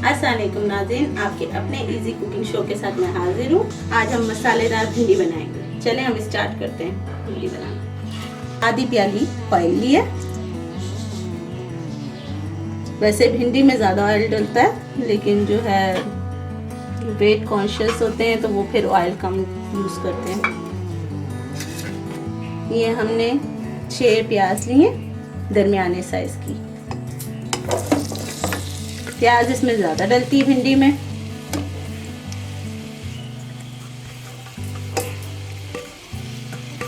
अस्सलाम वालेकुम नाज़रीन, आपके अपने इजी कुकिंग शो के साथ मैं हाजिर हूँ। आज हम मसालेदार भिंडी बनाएंगे। चलें हम स्टार्ट करते हैं भिंडी बनाना। आधी प्याली ऑयल लिया। वैसे भिंडी में ज़्यादा ऑयल डलता है, लेकिन जो है वेट कॉन्शियस होते हैं तो वो फिर ऑयल कम यूज़ करते हैं। ये हमने 6 प्याज लिए दरमियाने साइज़ की। प्याज इसमें ज़्यादा डलती है भिंडी में।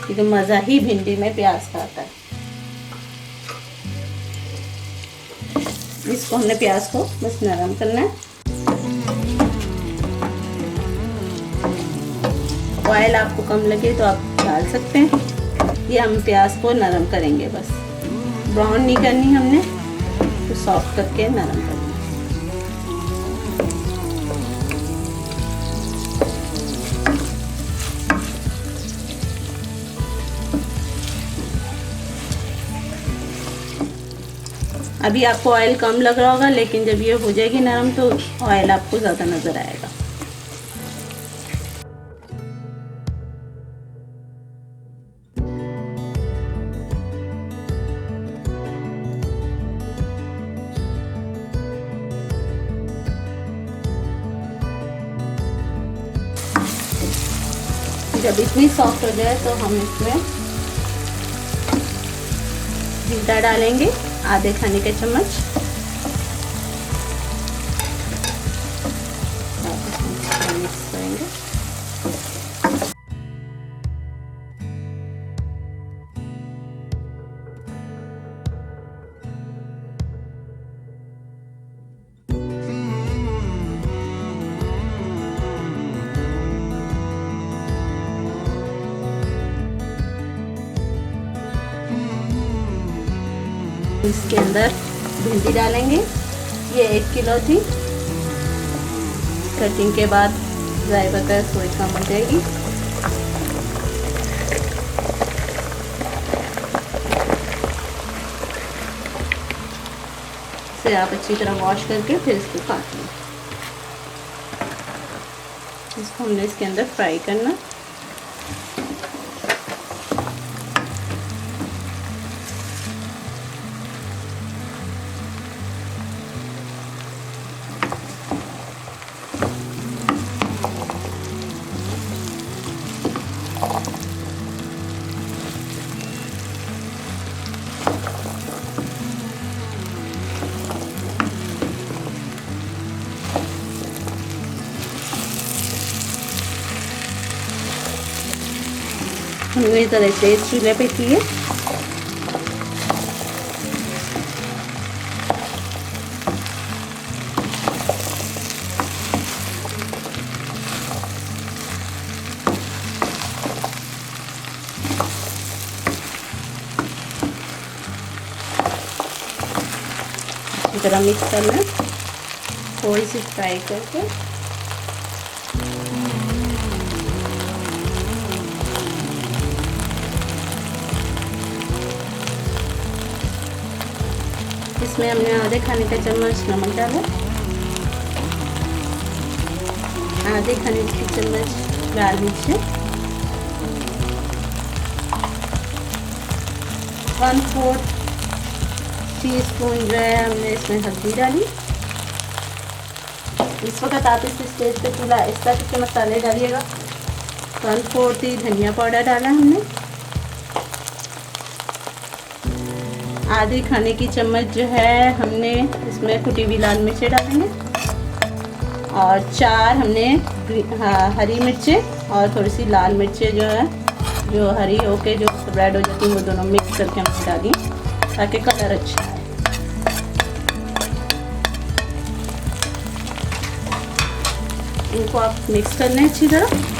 तो मज़ा ही भिंडी में प्याज का आता है। इसको हमने प्याज को बस नरम करना है। ऑयल आपको कम लगे तो आप डाल सकते हैं। ये हम प्याज को नरम करेंगे, बस ब्राउन नहीं करनी हमने, तो सॉफ्ट करके नरम करना। अभी आपको ऑयल कम लग रहा होगा, लेकिन जब ये हो जाएगी नरम तो ऑयल आपको ज़्यादा नज़र आएगा। जब इतनी सॉफ्ट हो जाए तो हम इसमें जीरा डालेंगे, आधे खाने के चम्मच। मिक्स करेंगे। इसके अंदर भिंडी डालेंगे। ये 1 किलो थी। कटिंग के बाद ड्राई बगैर थोड़ी कम हो जाएगी। इसे आप अच्छी तरह वॉश करके फिर इसको काट लें। इसको हमने इसके अंदर फ्राई करना। हमने इस तरह से चूल्हे पे किए। इस तरह मिक्स करना, थोड़ी सी फ्राई करके। इसमें हमने आधे खाने का चम्मच नमक डाला, आधे खाने की चम्मच लाल मिर्च, 1/4 टीस्पून जो है हमने इसमें हल्दी डाली। इस वक्त आप इस स्टेज पे चूल्हा इस तरह के मसाले डालिएगा। 1/4 धनिया पाउडर डाला हमने, आधी खाने की चम्मच जो है हमने इसमें कुटी हुई लाल मिर्चें डालेंगे, और 4 हमने हरी मिर्चें और थोड़ी सी लाल मिर्चें जो है, जो हरी होके जो रेड हो जाती हैं, वो दोनों मिक्स करके हमने डाली ताकि कलर अच्छा आए। इनको आप मिक्स कर लें अच्छी तरह।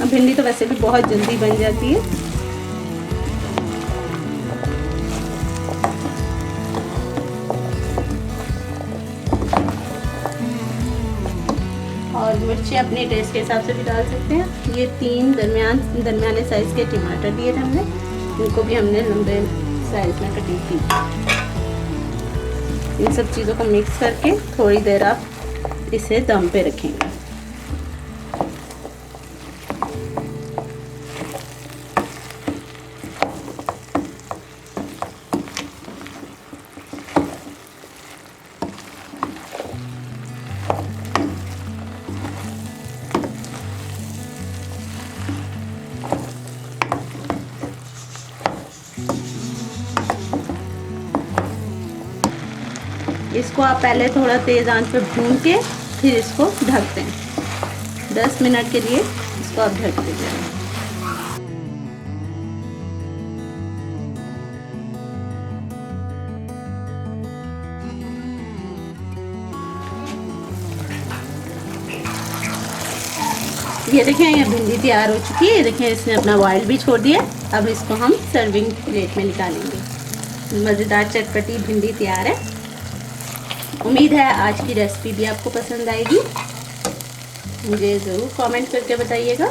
भिंडी तो वैसे भी बहुत जल्दी बन जाती है। और मिर्च मिर्ची अपने टेस्ट के हिसाब से भी डाल सकते हैं। ये 3 दरमियाने साइज़ के टमाटर लिए थे हमने, इनको भी हमने लंबे साइज़ में कटिंग की। इन सब चीज़ों को मिक्स करके थोड़ी देर आप इसे दम पे रखेंगे। इसको आप पहले थोड़ा तेज़ आंच पर भून के फिर इसको ढक दें। 10 मिनट के लिए इसको आप ढक दीजिए। ये देखें, ये भिंडी तैयार हो चुकी है। ये देखें, इसने अपना ऑयल भी छोड़ दिया। अब इसको हम सर्विंग प्लेट में निकालेंगे। मज़ेदार चटपटी भिंडी तैयार है। उम्मीद है आज की रेसिपी भी आपको पसंद आएगी। मुझे ज़रूर कमेंट करके बताइएगा।